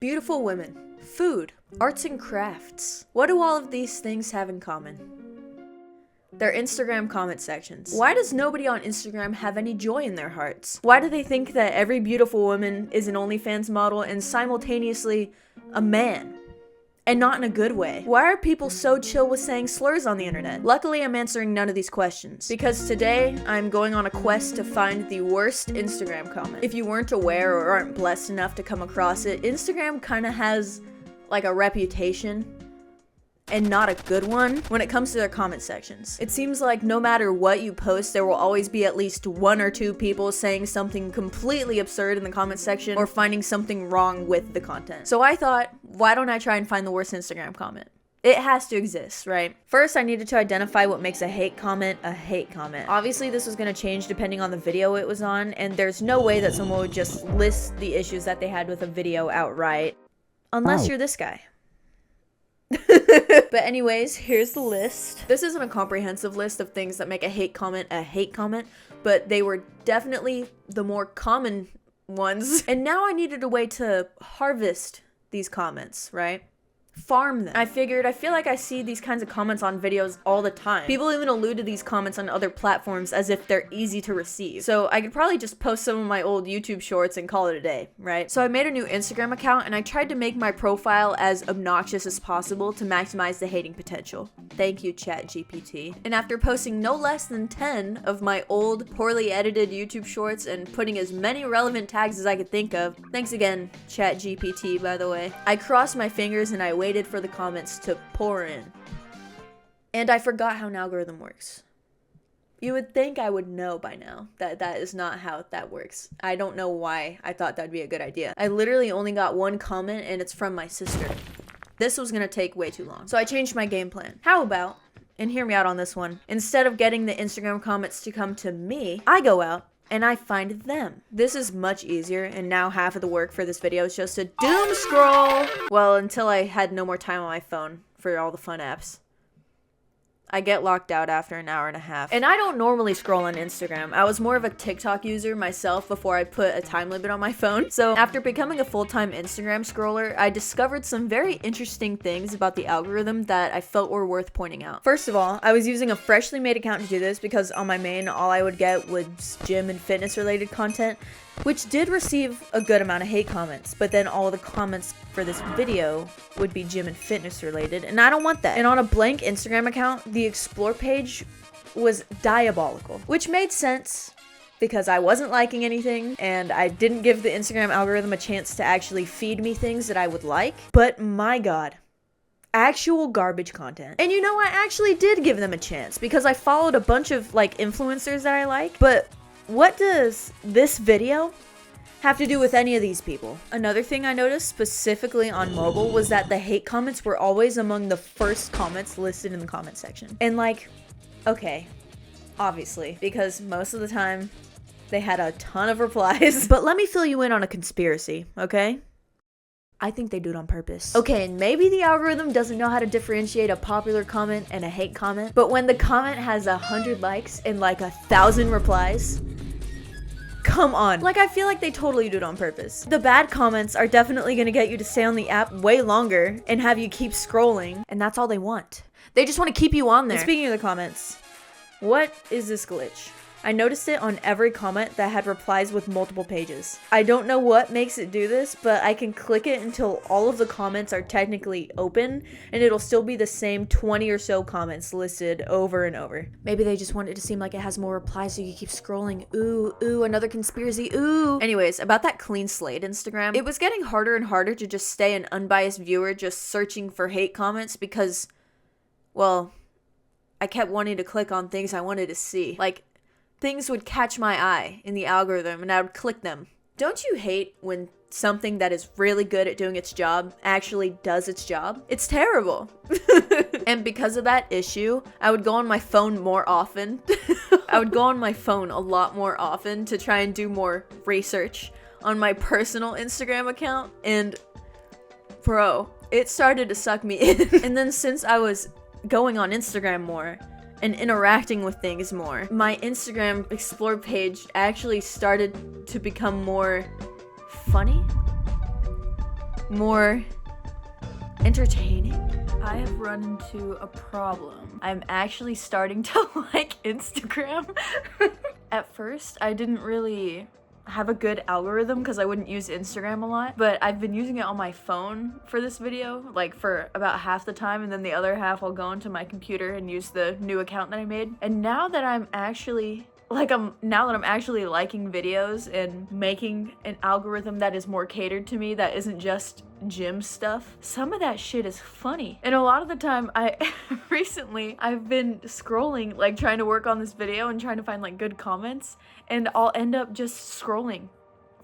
Beautiful women, food, arts and crafts. What do all of these things have in common? Their Instagram comment sections. Why does nobody on Instagram have any joy in their hearts? Why do they think that every beautiful woman is an OnlyFans model and simultaneously a man? And not in a good way. Why are people so chill with saying slurs on the internet? Luckily, I'm answering none of these questions, because today I'm going on a quest to find the worst Instagram comment. If you weren't aware or aren't blessed enough to come across it, Instagram kind of has like a reputation, and not a good one, when it comes to their comment sections. It seems like no matter what you post, there will always be at least one or two people saying something completely absurd in the comment section or finding something wrong with the content. So I thought, why don't I try and find the worst Instagram comment? It has to exist, right? First, I needed to identify what makes a hate comment a hate comment. Obviously, this was going to change depending on the video it was on, and there's no way that someone would just list the issues that they had with a video outright, unless you're this guy. But anyways, here's the list. This isn't a comprehensive list of things that make a hate comment, but they were definitely the more common ones. And now I needed a way to harvest these comments, right? Farm them. I feel like I see these kinds of comments on videos all the time. People even allude to these comments on other platforms as if they're easy to receive. So I could probably just post some of my old YouTube shorts and call it a day, right? So I made a new Instagram account and I tried to make my profile as obnoxious as possible to maximize the hating potential. Thank you, ChatGPT. And after posting no less than 10 of my old, poorly edited YouTube shorts and putting as many relevant tags as I could think of, thanks again, ChatGPT, by the way, I crossed my fingers and I waited for the comments to pour in. And I forgot how an algorithm works. You would think I would know by now that that is not how that works. I don't know why I thought that'd be a good idea. I literally only got one comment and it's from my sister. This was gonna take way too long. So I changed my game plan. How about, and hear me out on this one, instead of getting the Instagram comments to come to me, I go out and I find them. This is much easier, and now half of the work for this video is just to doom scroll. Well, until I had no more time on my phone for all the fun apps. I get locked out after an hour and a half. And I don't normally scroll on Instagram. I was more of a TikTok user myself before I put a time limit on my phone. So after becoming a full-time Instagram scroller, I discovered some very interesting things about the algorithm that I felt were worth pointing out. First of all, I was using a freshly made account to do this because on my main, all I would get was gym and fitness related content, which did receive a good amount of hate comments, but then all the comments for this video would be gym and fitness related, and I don't want that. And on a blank Instagram account, the explore page was diabolical, which made sense because I wasn't liking anything and I didn't give the Instagram algorithm a chance to actually feed me things that I would like. But my God, actual garbage content. And you know, I actually did give them a chance because I followed a bunch of like influencers that I like, but what does this video have to do with any of these people? Another thing I noticed specifically on mobile was that the hate comments were always among the first comments listed in the comment section. And like, okay, obviously, because most of the time they had a ton of replies. But let me fill you in on a conspiracy, okay? I think they do it on purpose. Okay, and maybe the algorithm doesn't know how to differentiate a popular comment and a hate comment, but when the comment has 100 likes and like 1,000 replies, come on. Like, I feel like they totally do it on purpose. The bad comments are definitely gonna get you to stay on the app way longer and have you keep scrolling, and that's all they want. They just want to keep you on there. And speaking of the comments, what is this glitch? I noticed it on every comment that had replies with multiple pages. I don't know what makes it do this, but I can click it until all of the comments are technically open, and it'll still be the same 20 or so comments listed over and over. Maybe they just want it to seem like it has more replies so you keep scrolling. Ooh, ooh, another conspiracy, ooh. Anyways, about that clean slate Instagram, it was getting harder and harder to just stay an unbiased viewer just searching for hate comments because, well, I kept wanting to click on things I wanted to see. Like, things would catch my eye in the algorithm and I would click them. Don't you hate when something that is really good at doing its job actually does its job? It's terrible. And because of that issue, I would go on my phone more often. I would go on my phone a lot more often to try and do more research on my personal Instagram account. And bro, it started to suck me in. And then since I was going on Instagram more and interacting with things more, my Instagram explore page actually started to become more funny. more entertaining. I have run into a problem. I'm actually starting to like Instagram. At first, I didn't really have a good algorithm because I wouldn't use Instagram a lot, but I've been using it on my phone for this video, like for about half the time, and then the other half I'll go into my computer and use the new account that I made. And now that I'm actually liking videos and making an algorithm that is more catered to me, that isn't just gym stuff, some of that shit is funny. And a lot of the time recently I've been scrolling, like trying to work on this video and trying to find like good comments, and I'll end up just scrolling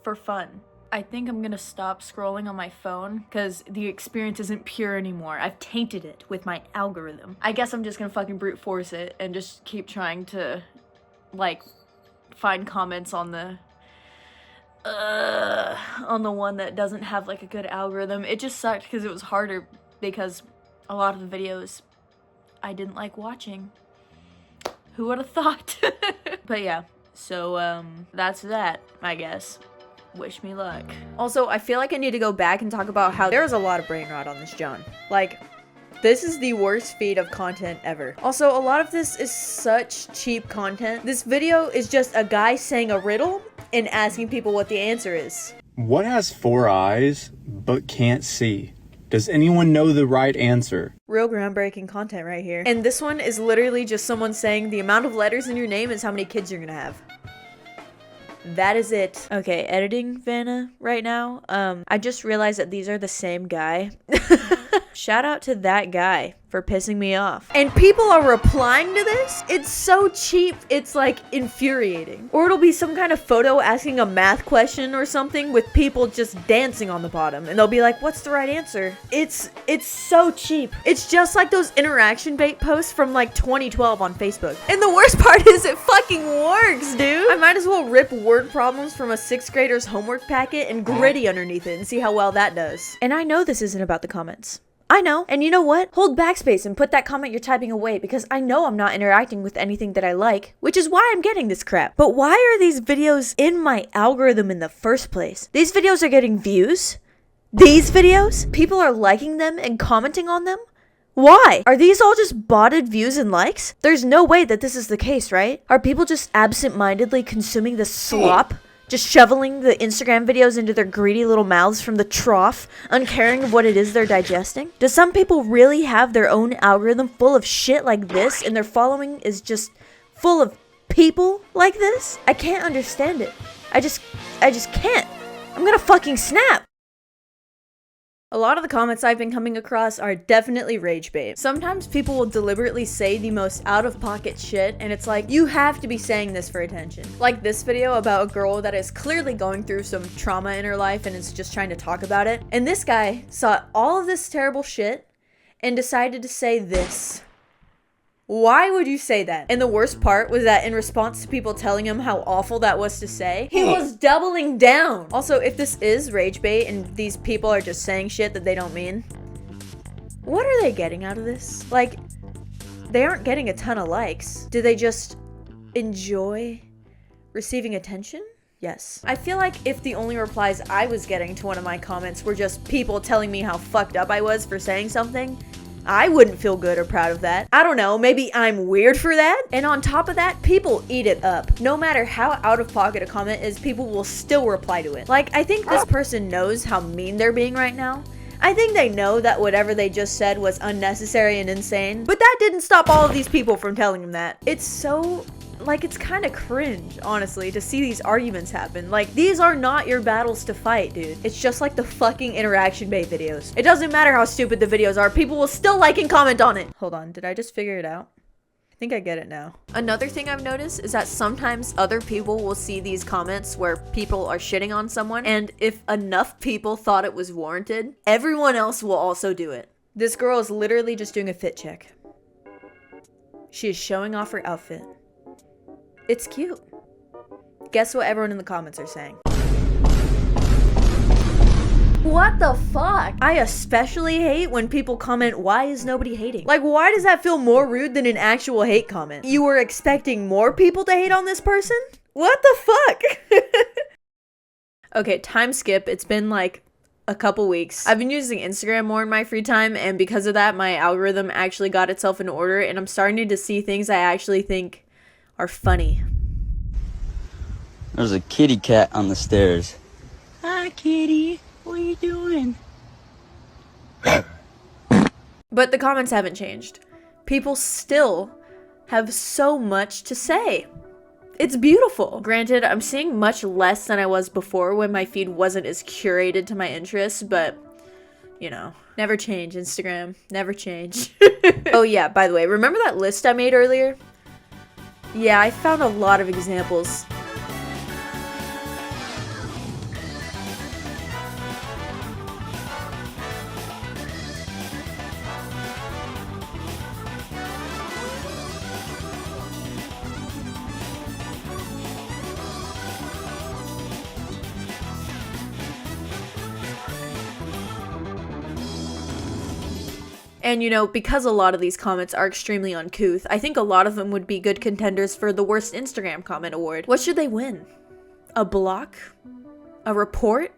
for fun. I think I'm gonna stop scrolling on my phone because the experience isn't pure anymore. I've tainted it with my algorithm. I guess I'm just gonna fucking brute force it and just keep trying to like find comments on the one that doesn't have like a good algorithm. It just sucked because it was harder because a lot of the videos I didn't like watching. Who would have thought? But yeah, so that's that, I guess. Wish me luck. Also, I feel like I need to go back and talk about how there's a lot of brain rot on this John. Like, this is the worst feed of content ever. Also, a lot of this is such cheap content. This video is just a guy saying a riddle and asking people what the answer is. What has 4 eyes but can't see? Does anyone know the right answer? Real groundbreaking content right here. And this one is literally just someone saying the amount of letters in your name is how many kids you're gonna have. That is it. Okay, editing Vanna right now. I just realized that these are the same guy. Shout out to that guy for pissing me off. And people are replying to this? It's so cheap, it's like infuriating. Or it'll be some kind of photo asking a math question or something with people just dancing on the bottom. And they'll be like, what's the right answer? It's so cheap. It's just like those interaction bait posts from like 2012 on Facebook. And the worst part is it fucking works, dude. I might as well rip word problems from a 6th grader's homework packet and gritty underneath it and see how well that does. And I know this isn't about the comments. I know. And you know what? Hold backspace and put that comment you're typing away because I know I'm not interacting with anything that I like, which is why I'm getting this crap. But why are these videos in my algorithm in the first place? These videos are getting views? These videos? People are liking them and commenting on them? Why? Are these all just botted views and likes? There's no way that this is the case, right? Are people just absent-mindedly consuming this slop? Just shoveling the Instagram videos into their greedy little mouths from the trough, uncaring of what it is they're digesting? Do some people really have their own algorithm full of shit like this and their following is just full of people like this? I can't understand it. I just can't. I'm gonna fucking snap. A lot of the comments I've been coming across are definitely rage bait. Sometimes people will deliberately say the most out-of-pocket shit, and it's like, you have to be saying this for attention. Like this video about a girl that is clearly going through some trauma in her life and is just trying to talk about it. And this guy saw all of this terrible shit and decided to say this. Why would you say that? And the worst part was that in response to people telling him how awful that was to say, he was doubling down. Also, if this is rage bait and these people are just saying shit that they don't mean, what are they getting out of this? Like, they aren't getting a ton of likes. Do they just enjoy receiving attention? Yes. I feel like if the only replies I was getting to one of my comments were just people telling me how fucked up I was for saying something, I wouldn't feel good or proud of that. I don't know, maybe I'm weird for that? And on top of that, people eat it up. No matter how out of pocket a comment is, people will still reply to it. Like, I think this person knows how mean they're being right now. I think they know that whatever they just said was unnecessary and insane, but that didn't stop all of these people from telling him that. It's so, like, it's kind of cringe, honestly, to see these arguments happen. Like, these are not your battles to fight, dude. It's just like the fucking interaction bait videos. It doesn't matter how stupid the videos are, people will still like and comment on it. Hold on, did I just figure it out? I think I get it now. Another thing I've noticed is that sometimes other people will see these comments where people are shitting on someone, and if enough people thought it was warranted, everyone else will also do it. This girl is literally just doing a fit check. She is showing off her outfit. It's cute. Guess what everyone in the comments are saying? What the fuck? I especially hate when people comment, why is nobody hating? Like, why does that feel more rude than an actual hate comment? You were expecting more people to hate on this person? What the fuck? Okay, time skip. It's been like a couple weeks. I've been using Instagram more in my free time, and because of that, my algorithm actually got itself in order, and I'm starting to see things I actually think are funny. There's a kitty cat on the stairs. Hi, kitty. What are you doing? But the comments haven't changed. People still have so much to say. It's beautiful. Granted, I'm seeing much less than I was before when my feed wasn't as curated to my interests, but, you know, never change, Instagram. Never change. Oh yeah, by the way, remember that list I made earlier? Yeah, I found a lot of examples. And you know, because a lot of these comments are extremely uncouth, I think a lot of them would be good contenders for the worst Instagram comment award. What should they win? A block? A report?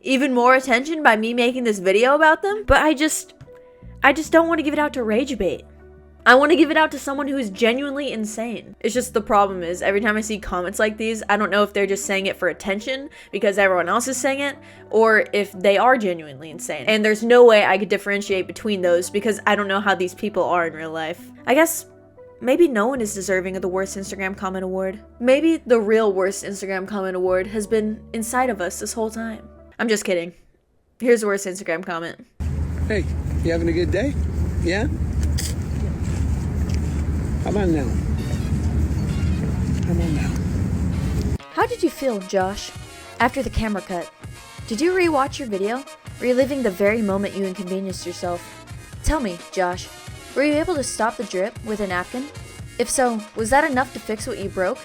Even more attention by me making this video about them? But I just don't want to give it out to rage bait. I want to give it out to someone who is genuinely insane. It's just the problem is every time I see comments like these, I don't know if they're just saying it for attention because everyone else is saying it, or if they are genuinely insane. And there's no way I could differentiate between those because I don't know how these people are in real life. I guess maybe no one is deserving of the worst Instagram comment award. Maybe the real worst Instagram comment award has been inside of us this whole time. I'm just kidding. Here's the worst Instagram comment. Hey, you having a good day? Yeah? How about now? How about now? How did you feel, Josh, after the camera cut? Did you rewatch your video, reliving the very moment you inconvenienced yourself? Tell me, Josh, were you able to stop the drip with a napkin? If so, was that enough to fix what you broke?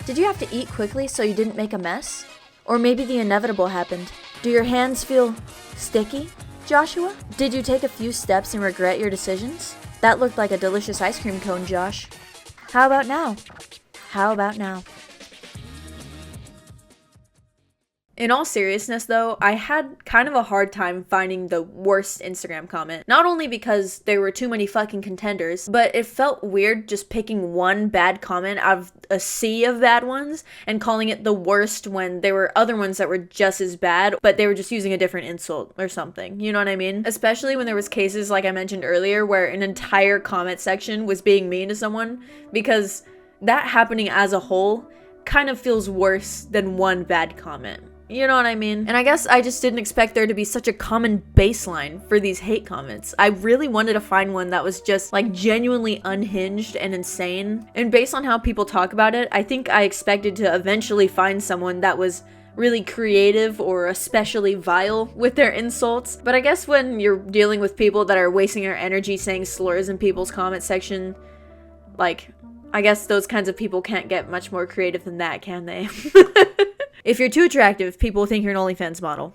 Did you have to eat quickly so you didn't make a mess? Or maybe the inevitable happened. Do your hands feel sticky, Joshua? Did you take a few steps and regret your decisions? That looked like a delicious ice cream cone, Josh. How about now? How about now? In all seriousness though, I had kind of a hard time finding the worst Instagram comment. Not only because there were too many fucking contenders, but it felt weird just picking one bad comment out of a sea of bad ones and calling it the worst when there were other ones that were just as bad, but they were just using a different insult or something. You know what I mean? Especially when there was cases like I mentioned earlier where an entire comment section was being mean to someone, because that happening as a whole kind of feels worse than one bad comment. You know what I mean? And I guess I just didn't expect there to be such a common baseline for these hate comments. I really wanted to find one that was just like genuinely unhinged and insane. And based on how people talk about it, I think I expected to eventually find someone that was really creative or especially vile with their insults. But I guess when you're dealing with people that are wasting their energy saying slurs in people's comment section, like, I guess those kinds of people can't get much more creative than that, can they? If you're too attractive, people will think you're an OnlyFans model.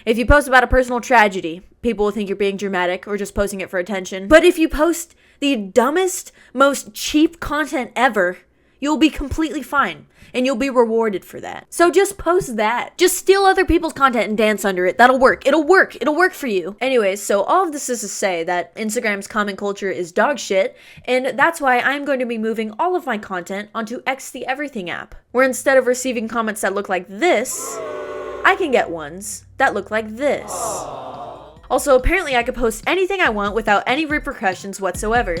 If you post about a personal tragedy, people will think you're being dramatic or just posting it for attention. But if you post the dumbest, most cheap content ever, you'll be completely fine, and you'll be rewarded for that. So just post that. Just steal other people's content and dance under it. That'll work. It'll work. It'll work for you. Anyways, so all of this is to say that Instagram's comment culture is dog shit, and that's why I'm going to be moving all of my content onto X the Everything app, where instead of receiving comments that look like this, I can get ones that look like this. Also, apparently I could post anything I want without any repercussions whatsoever.